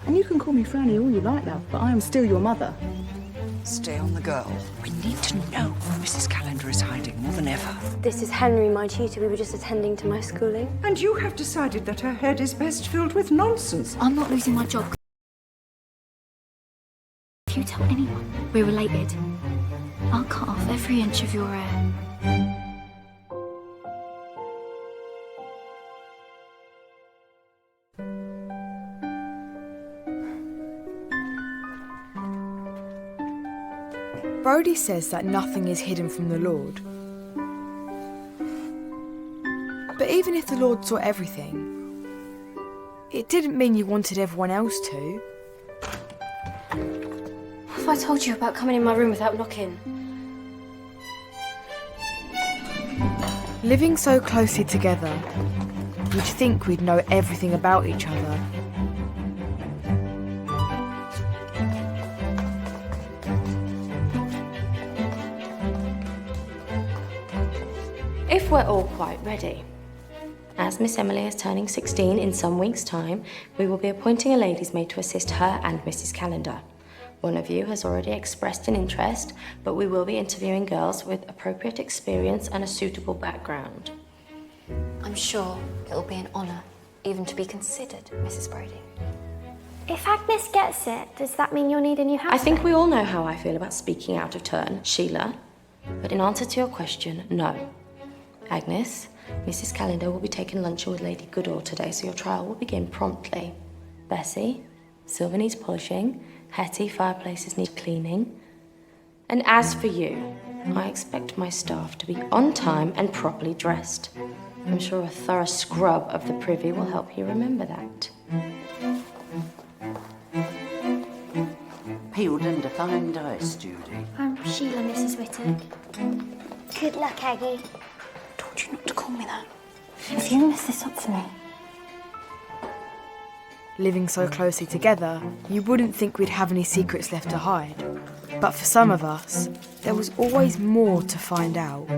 And you can call me Franny all you like, love, but I am still your mother. Stay on the girl. We need to know what Mrs. Calendar is hiding more than ever. This is Henry, my tutor. We were just attending to my schooling. And you have decided that her head is best filled with nonsense. I'm not losing my job. If you tell anyone we're related, I'll cut off every inch of your hair. Brody says that nothing is hidden from the Lord. But even if the Lord saw everything, it didn't mean you wanted everyone else to. What have I told you about coming in my room without knocking? Living so closely together, you'd think we'd know everything about each other. If we're all quite ready. As Miss Emily is turning 16 in some weeks' time, we will be appointing a lady's maid to assist her and Mrs. Calendar. One of you has already expressed an interest, but we will be interviewing girls with appropriate experience and a suitable background. I'm sure it'll be an honour even to be considered, Mrs. Brody. If Agnes gets it, does that mean you'll need a new house? I think we all know how I feel about speaking out of turn, Sheila. But in answer to your question, no. Agnes, Mrs. Calendar will be taking luncheon with Lady Goodall today, so your trial will begin promptly. Bessie, silver needs polishing. Hetty, fireplaces need cleaning. And as for you, I expect my staff to be on time and properly dressed. I'm sure a thorough scrub of the privy will help you remember that. Peeled and defined ice, Judy. I'm Sheila, Mrs. Whittock. Good luck, Aggie. Told you not to call me that. If you mess this up for me. Living so closely together, you wouldn't think we'd have any secrets left to hide. But for some of us, there was always more to find out.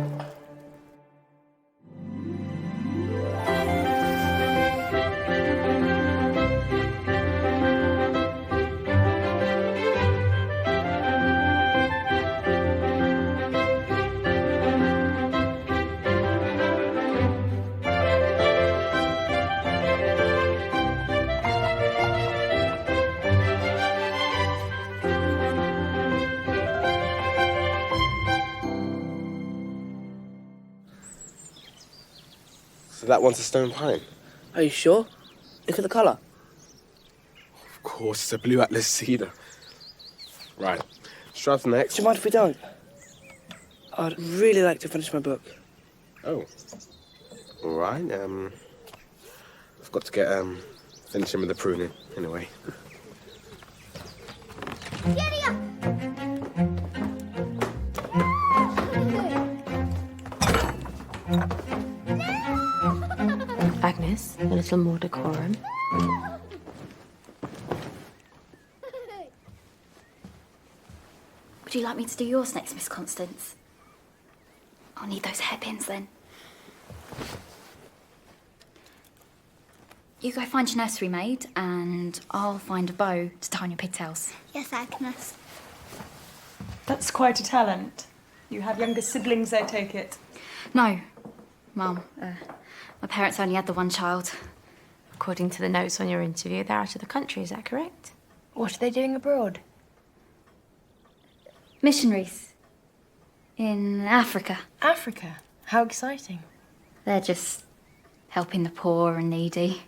So that one's a stone pine? Are you sure? Look at the colour. Of course, it's a blue atlas cedar. Right, shrubs next. Do you mind if we don't? I'd really like to finish my book. Oh. All right, I've got to get, finishing with the pruning, anyway. Giddy up! Agnes, a little more decorum. Would you like me to do yours next, Miss Constance? I'll need those hairpins then. You go find your nursery maid, and I'll find a bow to tie on your pigtails. Yes, Agnes. That's quite a talent. You have younger siblings, I take it. No, Mum. My parents only had the one child. According to the notes on your interview, they're out of the country, is that correct? What are they doing abroad? Missionaries. In Africa. Africa? How exciting. They're just helping the poor and needy.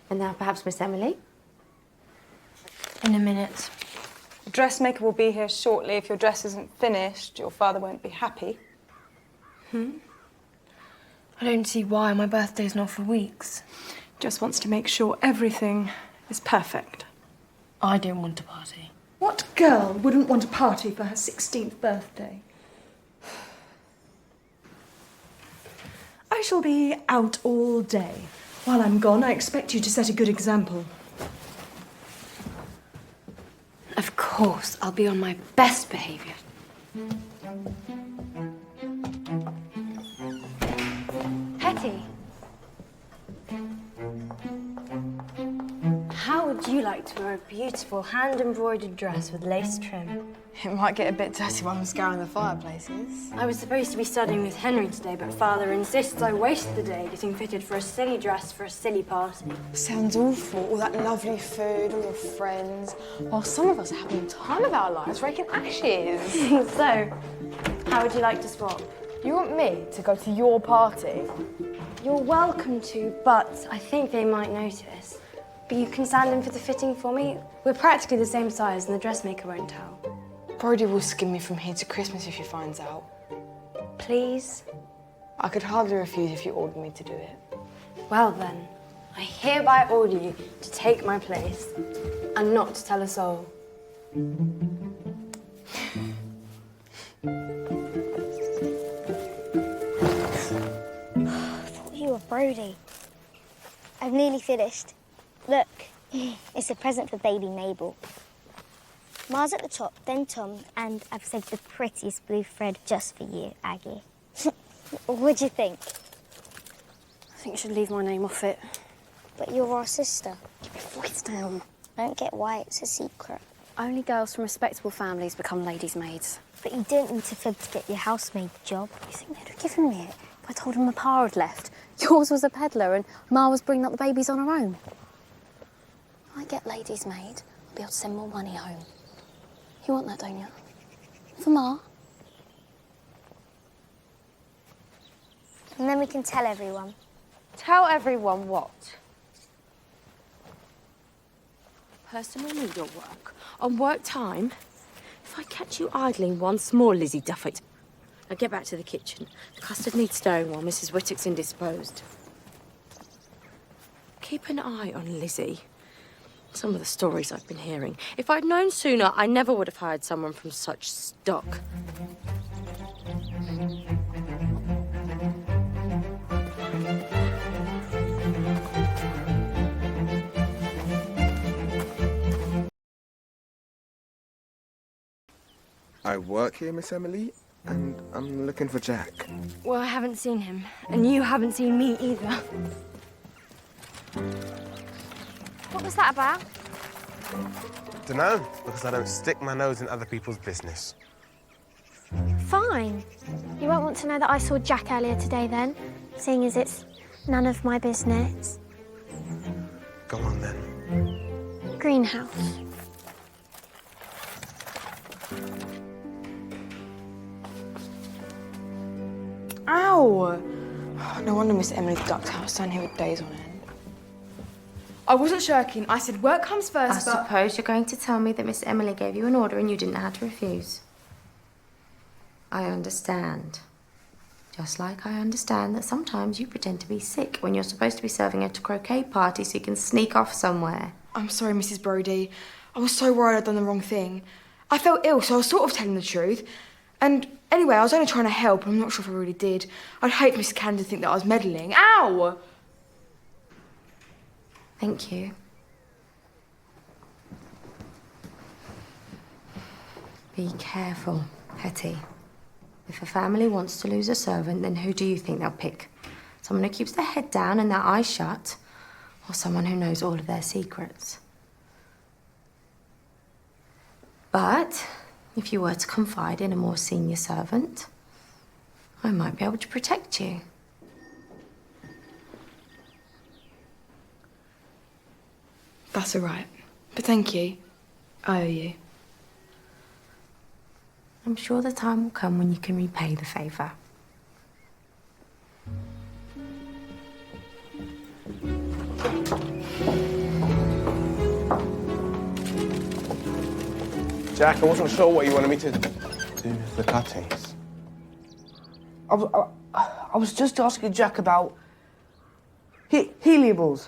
And now perhaps Miss Emily? In a minute. The dressmaker will be here shortly. If your dress isn't finished, your father won't be happy. I don't see why. My birthday's not for weeks. Just wants to make sure everything is perfect. I don't want a party. What girl wouldn't want a party for her 16th birthday? I shall be out all day. While I'm gone, I expect you to set a good example. Of course, I'll be on my best behaviour. Hetty. would you like to wear a beautiful hand-embroidered dress with lace trim? It might get a bit dirty while I'm scouring the fireplaces. I was supposed to be studying with Henry today, but Father insists I waste the day getting fitted for a silly dress for a silly party. Sounds awful, all that lovely food, all your friends, while some of us are having the time of our lives raking ashes. So, how would you like to swap? You want me to go to your party? You're welcome to, but I think they might notice. But you can stand in for the fitting for me. We're practically the same size and the dressmaker won't tell. Brody will skin me from here to Christmas if he finds out. Please? I could hardly refuse if you ordered me to do it. Well then, I hereby order you to take my place and not to tell a soul. I thought you were Brody. I've nearly finished. Look, it's a present for baby Mabel. Mars at the top, then Tom, and I've saved the prettiest blue thread just for you, Aggie. What'd you think? I think you should leave my name off it. But you're our sister. Keep your voice down. Don't get why it's a secret. Only girls from respectable families become ladies' maids. But you didn't need to fib to get your housemaid job. You think they'd have given me it if I told them my pa had left? Yours was a peddler and Ma was bringing up the babies on her own. If I get ladies' maid, I'll be able to send more money home. You want that, don't you? For Ma? And then we can tell everyone. Tell everyone what? Personal needlework on work time? If I catch you idling once more, Lizzie Duffett, I'll get back to the kitchen. The custard needs stirring while Mrs. Whittock's indisposed. Keep an eye on Lizzie. Some of the stories I've been hearing. If I'd known sooner, I never would have hired someone from such stock. I work here, Miss Emily, and I'm looking for Jack. Well, I haven't seen him, and you haven't seen me either. What was that about? Dunno, because I don't stick my nose in other people's business. Fine. You won't want to know that I saw Jack earlier today then, seeing as it's none of my business. Go on then. Greenhouse. Ow! No wonder Miss Emily ducked out, standing here with days on end. I wasn't shirking. I said work comes first, I suppose you're going to tell me that Miss Emily gave you an order and you didn't know how to refuse. I understand. Just like I understand that sometimes you pretend to be sick when you're supposed to be serving at a croquet party so you can sneak off somewhere. I'm sorry, Mrs. Brodie. I was so worried I'd done the wrong thing. I felt ill, so I was sort of telling the truth. And anyway, I was only trying to help. I'm not sure if I really did. I'd hate for Mrs. Cannon to think that I was meddling. Ow! Thank you. Be careful, Hetty. If a family wants to lose a servant, then who do you think they'll pick? Someone who keeps their head down and their eyes shut, or someone who knows all of their secrets? But if you were to confide in a more senior servant, I might be able to protect you. That's all right. But thank you. I owe you. I'm sure the time will come when you can repay the favour. Jack, I wasn't sure what you wanted me to do with the cuttings. I was just asking Jack about heliables.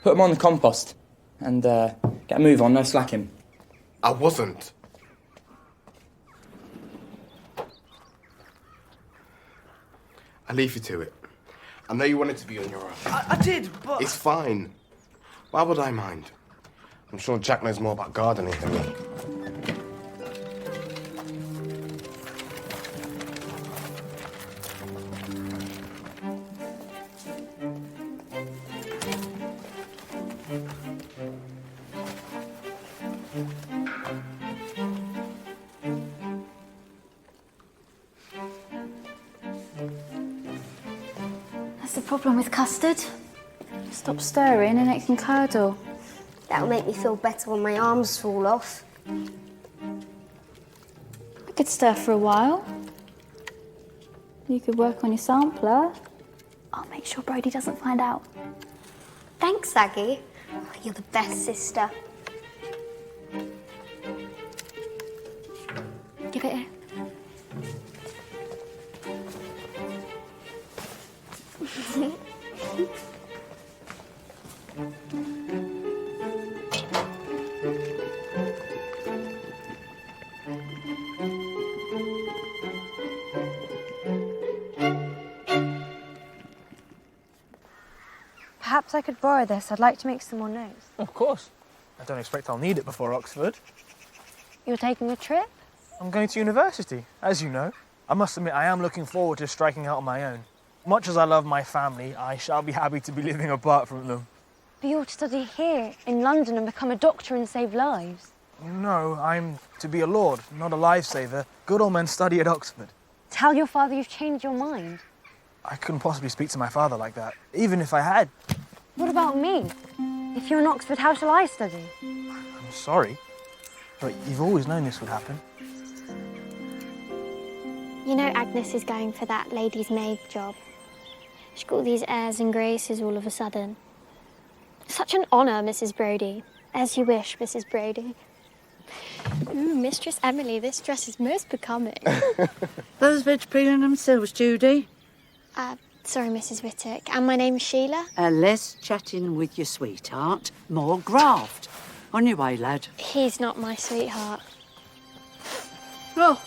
Put them on the compost and get a move on, no slacking. I wasn't. I leave you to it. I know you wanted to be on your own. I did, but... It's fine. Why would I mind? I'm sure Jack knows more about gardening than me. problem with custard? Stop stirring and it can curdle. That'll make me feel better when my arms fall off. I could stir for a while. You could work on your sampler. I'll make sure Brody doesn't find out. Thanks, Aggie. Oh, you're the best sister. Give it here. Perhaps I could borrow this. I'd like to make some more notes. Of course. I don't expect I'll need it before Oxford. You're taking a trip? I'm going to university, as you know. I must admit, I am looking forward to striking out on my own. Much as I love my family, I shall be happy to be living apart from them. But you're to study here, in London, and become a doctor and save lives. No, I'm to be a lord, not a lifesaver. Good old men study at Oxford. Tell your father you've changed your mind. I couldn't possibly speak to my father like that, even if I had. What about me? If you're in Oxford, how shall I study? I'm sorry, but you've always known this would happen. You know Agnes is going for that lady's maid job. She's got all these airs and graces all of a sudden. Such an honour, Mrs. Brodie. As you wish, Mrs. Brodie. Ooh, Mistress Emily, this dress is most becoming. Those veg peeling themselves, Judy. Sorry, Mrs. Whittock. And my name's Sheila. Less chatting with your sweetheart, more graft. On your way, lad. He's not my sweetheart. Oh.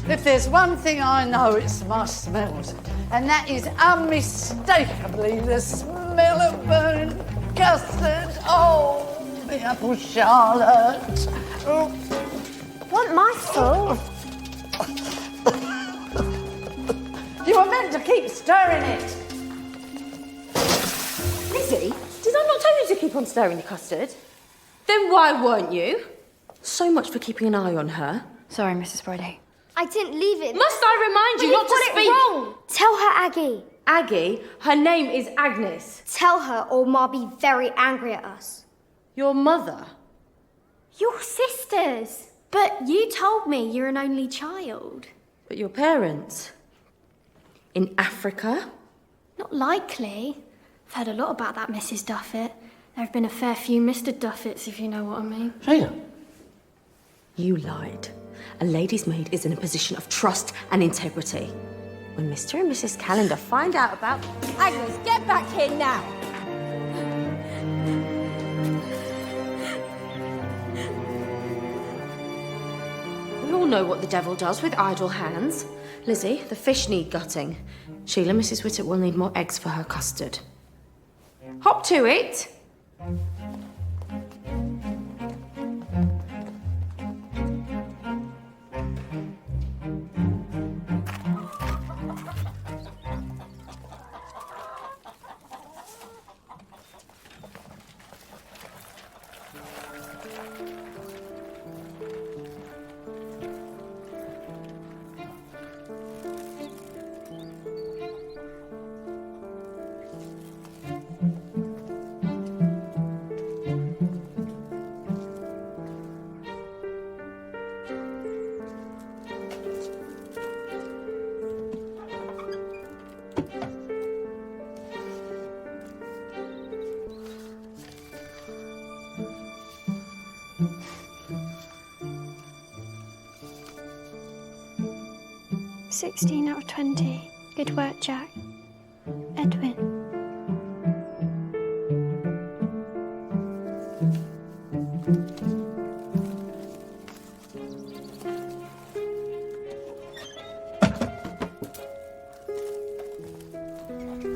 If there's one thing I know, it's my smells. And that is unmistakably the smell of burnt custard. Oh, the apple Charlotte. Oh. Want my full? You were meant to keep stirring it. Lizzie, did I not tell you to keep on stirring the custard? Then why weren't you? So much for keeping an eye on her. Sorry, Mrs. Brody. I didn't leave it. Must I remind you not to speak? It wrong. Tell her, Aggie. Aggie, her name is Agnes. Tell her, or Ma'll be very angry at us. Your mother? Your sisters. But you told me you're an only child. But your parents? In Africa? Not likely. I've heard a lot about that Mrs. Duffet. There have been a fair few Mr. Duffets, if you know what I mean. Sheila. You lied. A lady's maid is in a position of trust and integrity. When Mr. and Mrs. Calendar find out about... Agnes, get back here now! We all know what the devil does with idle hands. Lizzie, the fish need gutting. Sheila, Mrs. Whittock will need more eggs for her custard. Hop to it! "16 out of 20. Good work, Jack. Edwin."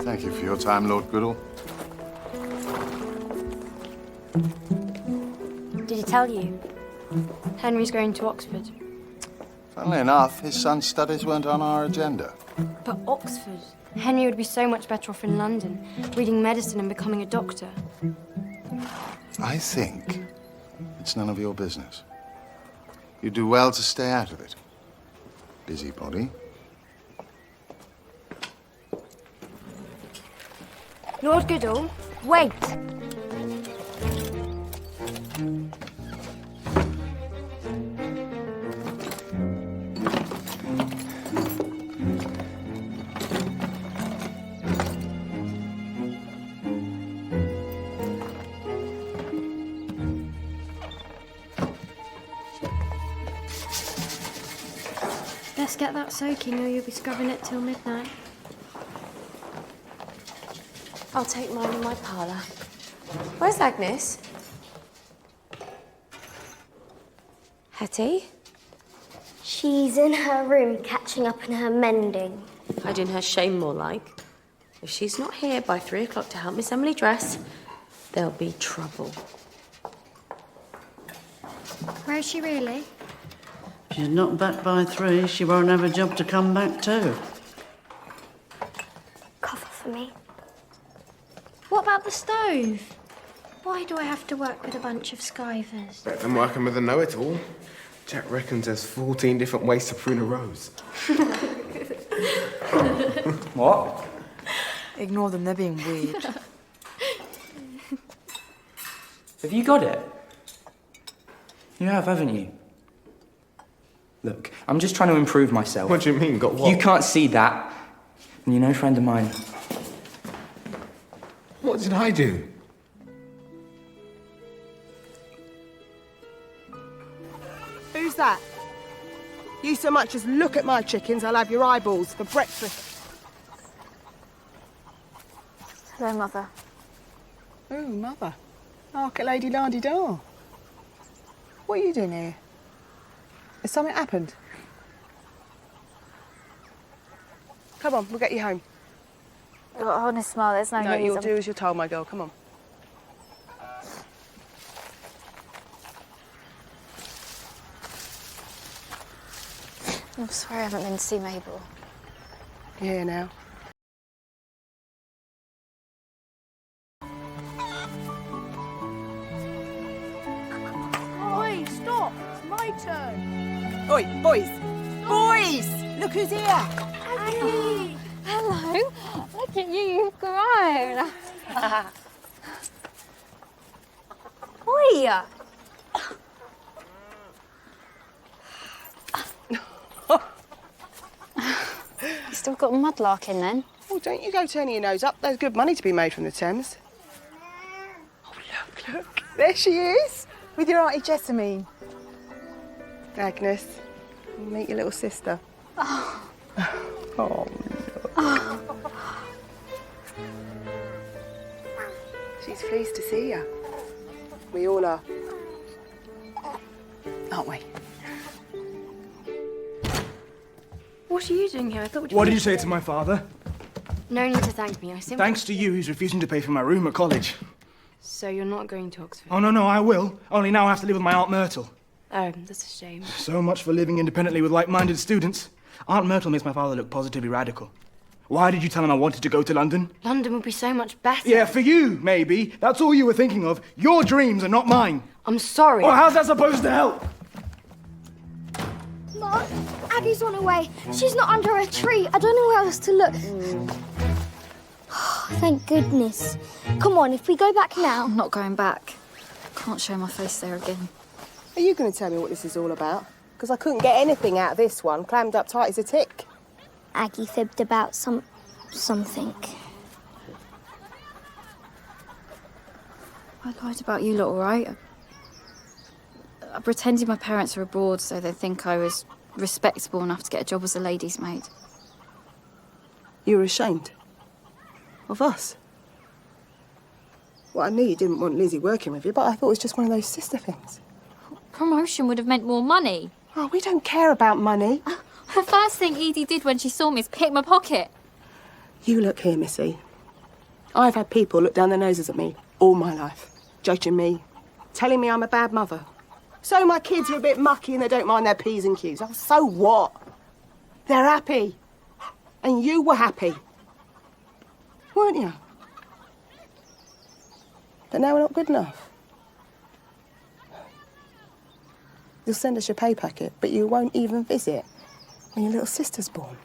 Thank you for your time, Lord Goodall. Did he tell you? Henry's going to Oxford. Funnily enough, his son's studies weren't on our agenda. But Oxford? Henry would be so much better off in London, reading medicine and becoming a doctor. I think it's none of your business. You do well to stay out of it. Busybody. Lord Goodall, wait! Let's get that soaking or you'll be scrubbing it till midnight. I'll take mine in my parlour. Where's Agnes? Hetty? She's in her room catching up on her mending. Hiding her shame, more like. If she's not here by 3 o'clock to help Miss Emily dress, there'll be trouble. Where is she really? She's not back by 3. She won't have a job to come back to. Cover for me. What about the stove? Why do I have to work with a bunch of skivers? Better than working with a know-it-all. Jack reckons there's 14 different ways to prune a rose. What? Ignore them, they're being weird. Have you got it? You have, haven't you? Look, I'm just trying to improve myself. What do you mean, got what? You can't see that. And you're no friend of mine. What did I do? Who's that? You so much as look at my chickens, I'll have your eyeballs for breakfast. Hello, Mother. Oh, Mother. Hark at Lady La-di-da. What are you doing here? Has something happened? Come on, we'll get you home. Honest, Ma, there's no No, need. you'll do as you're told, my girl. Come on. I'm sorry I haven't been to see Mabel. You're here now. Oi, stop! It's my turn. Oi, boys! Boys! Look who's here! Aggie! Hello. Look at you, you've grown. Oi! You still got mudlark in then? Oh, don't you go turning your nose up. There's good money to be made from the Thames. Oh, look. There she is. With your Auntie Jessamine. Agnes, meet your little sister. Oh. Oh, Oh. She's pleased to see you. We all are. Aren't we? What are you doing here? I thought What did you say to my father? No need to thank me. I simply... Thanks to you, he's refusing to pay for my room at college. So you're not going to Oxford? Oh, no, I will. Only now I have to live with my Aunt Myrtle. Oh, that's a shame. So much for living independently with like-minded students. Aunt Myrtle makes my father look positively radical. Why did you tell him I wanted to go to London? London would be so much better. Yeah, for you, maybe. That's all you were thinking of. Your dreams are not mine. I'm sorry. Well, how's that supposed to help? Mom, Aggie's on her way. She's not under a tree. I don't know where else to look. Thank goodness. Come on, if we go back now... I'm not going back. Can't show my face there again. Are you going to tell me what this is all about? Because I couldn't get anything out of this one. Clammed up tight as a tick. Aggie fibbed about something. I lied about you lot, all right? I pretended my parents were abroad so they'd think I was respectable enough to get a job as a lady's maid. You were ashamed? Of us? Well, I knew you didn't want Lizzie working with you, but I thought it was just one of those sister things. Promotion would have meant more money. Oh, we don't care about money. The first thing Edie did when she saw me is pick my pocket. You look here, Missy. I've had people look down their noses at me all my life, judging me, telling me I'm a bad mother. So my kids are a bit mucky and they don't mind their P's and Q's. Oh, so what? They're happy. And you were happy. Weren't you? But now we're not good enough. You'll send us your pay packet, but you won't even visit when your little sister's born.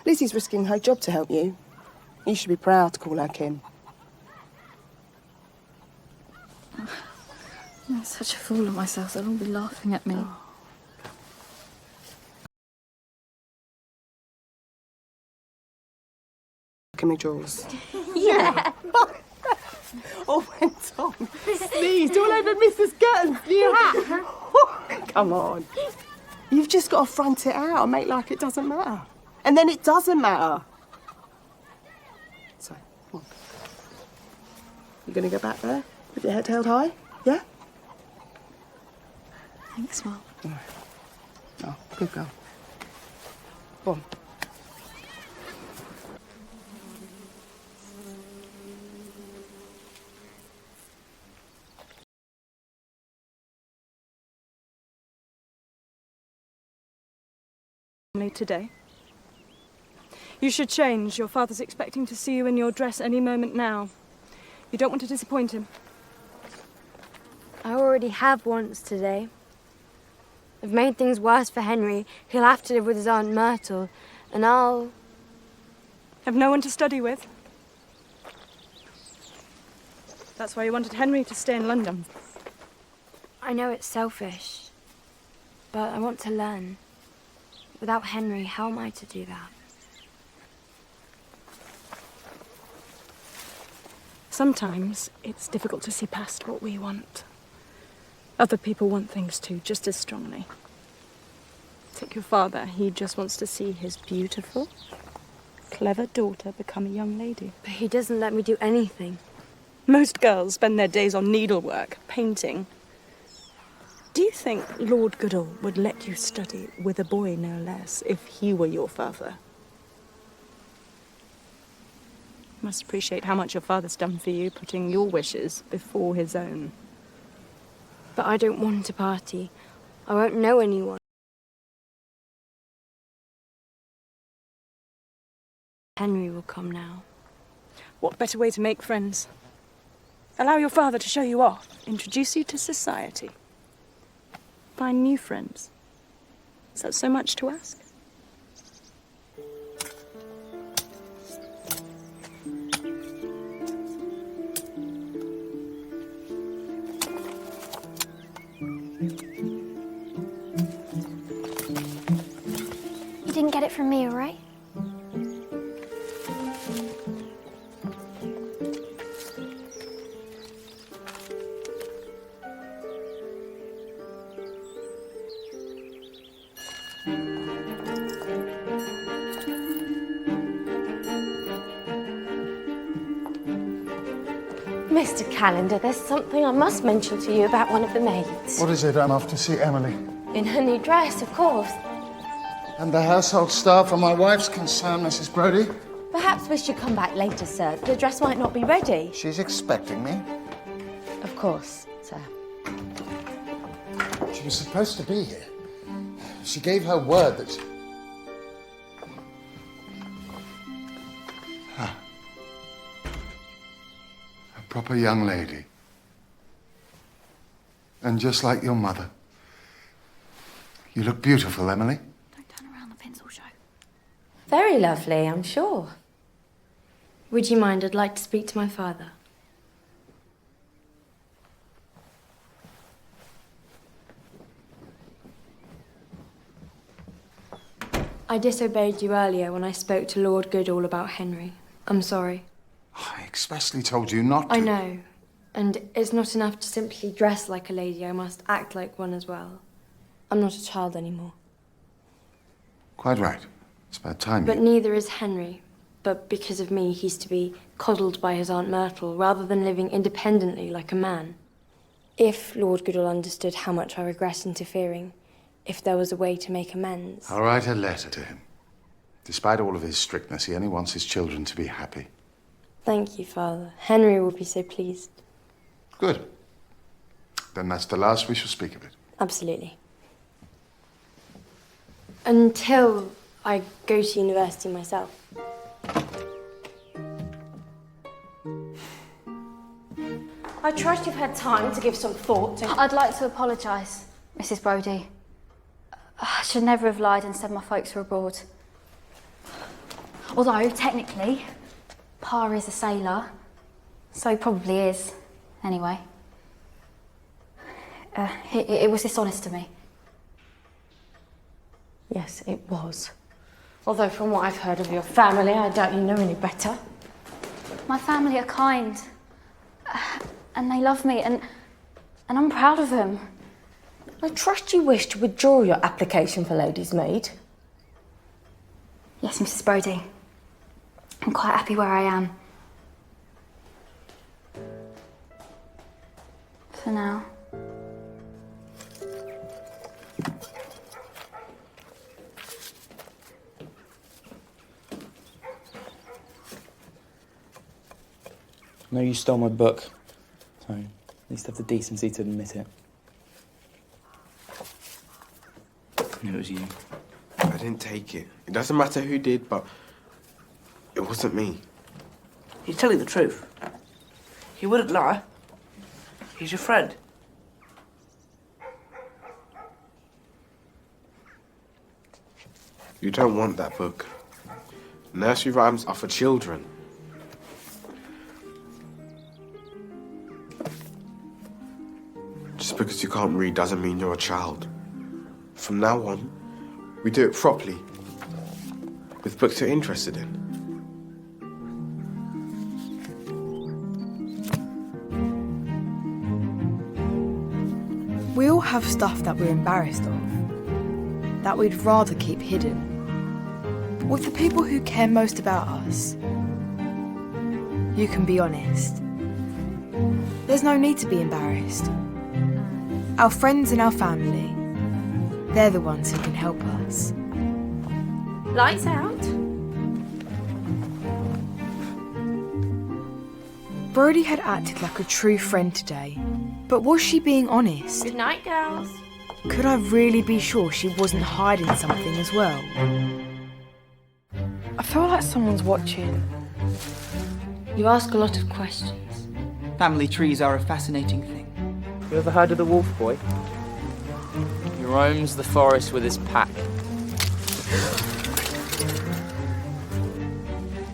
Lizzie's risking her job to help you. You should be proud to call her kin. I'm such a fool of myself. They'll all be laughing at me. Look at me drawers. Yeah. Oh, when Tom sneezed all over Mrs. Girton's new hat. Come on. You've just got to front it out and make like it doesn't matter. And then it doesn't matter. So, come on. You going to go back there with your head held high? Yeah? Thanks, Mum. All right. Oh, good girl. Go on. Today. You should change. Your father's expecting to see you in your dress any moment now. You don't want to disappoint him. I already have once today. I've made things worse for Henry. He'll have to live with his Aunt Myrtle, and I'll have no one to study with. That's why you wanted Henry to stay in London. I know it's selfish, but I want to learn. Without Henry, how am I to do that? Sometimes it's difficult to see past what we want. Other people want things too, just as strongly. Take your father. He just wants to see his beautiful, clever daughter become a young lady. But he doesn't let me do anything. Most girls spend their days on needlework, painting. Do you think Lord Goodall would let you study with a boy, no less, if he were your father? You must appreciate how much your father's done for you, putting your wishes before his own. But I don't want to party. I won't know anyone. Henry will come now. What better way to make friends? Allow your father to show you off, introduce you to society. Find new friends. Is that so much to ask? You didn't get it from me, all right? Mr. Calendar, there's something I must mention to you about one of the maids. What is it? I'm off to see Emily. In her new dress, of course. And the household staff are my wife's concern, Mrs. Brodie. Perhaps we should come back later, sir. The dress might not be ready. She's expecting me. Of course, sir. She was supposed to be here. She gave her word that she... A proper young lady. And just like your mother. You look beautiful, Emily. Don't turn around, the pencil show. Very lovely, I'm sure. Would you mind? I'd like to speak to my father. I disobeyed you earlier when I spoke to Lord Goodall about Henry. I'm sorry. I expressly told you not to. I know. And it's not enough to simply dress like a lady. I must act like one as well. I'm not a child anymore. Quite right. It's about time But you... neither is Henry. But because of me, he's to be coddled by his Aunt Myrtle rather than living independently like a man. If Lord Goodall understood how much I regret interfering, if there was a way to make amends... I'll write a letter to him. Despite all of his strictness, he only wants his children to be happy. Thank you, Father. Henry will be so pleased. Good. Then that's the last we shall speak of it. Absolutely. Until I go to university myself. I trust you've had time to give some thought to... I'd like to apologise, Mrs. Brodie. I should never have lied and said my folks were abroad. Although, technically, Pa is a sailor, so he probably is, anyway. It was dishonest to me. Yes, it was. Although from what I've heard of your family, I doubt you know any better. My family are kind, and they love me, and I'm proud of them. I trust you wish to withdraw your application for lady's maid. Yes, Mrs. Brodie. I'm quite happy where I am. For now. No, you stole my book. So, at least have the decency to admit it. I knew it was you. I didn't take it. It doesn't matter who did, but it wasn't me. He's telling the truth. He wouldn't lie. He's your friend. You don't want that book. Nursery rhymes are for children. Just because you can't read doesn't mean you're a child. From now on, we do it properly, with books you're interested in. We all have stuff that we're embarrassed of, that we'd rather keep hidden. But with the people who care most about us, you can be honest. There's no need to be embarrassed. Our friends and our family, they're the ones who can help us. Lights out. Brodie had acted like a true friend today, but was she being honest? Good night, girls. Could I really be sure she wasn't hiding something as well? I feel like someone's watching. You ask a lot of questions. Family trees are a fascinating thing. You ever heard of the wolf boy? He roams the forest with his pack.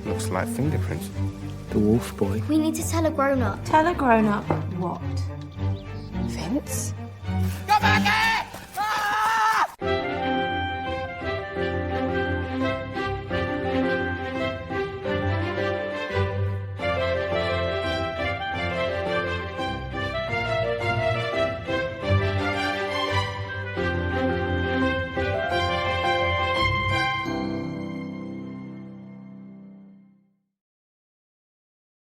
Looks like fingerprints. The wolf boy. We need to tell a grown-up. Tell a grown-up what? Vince? Go back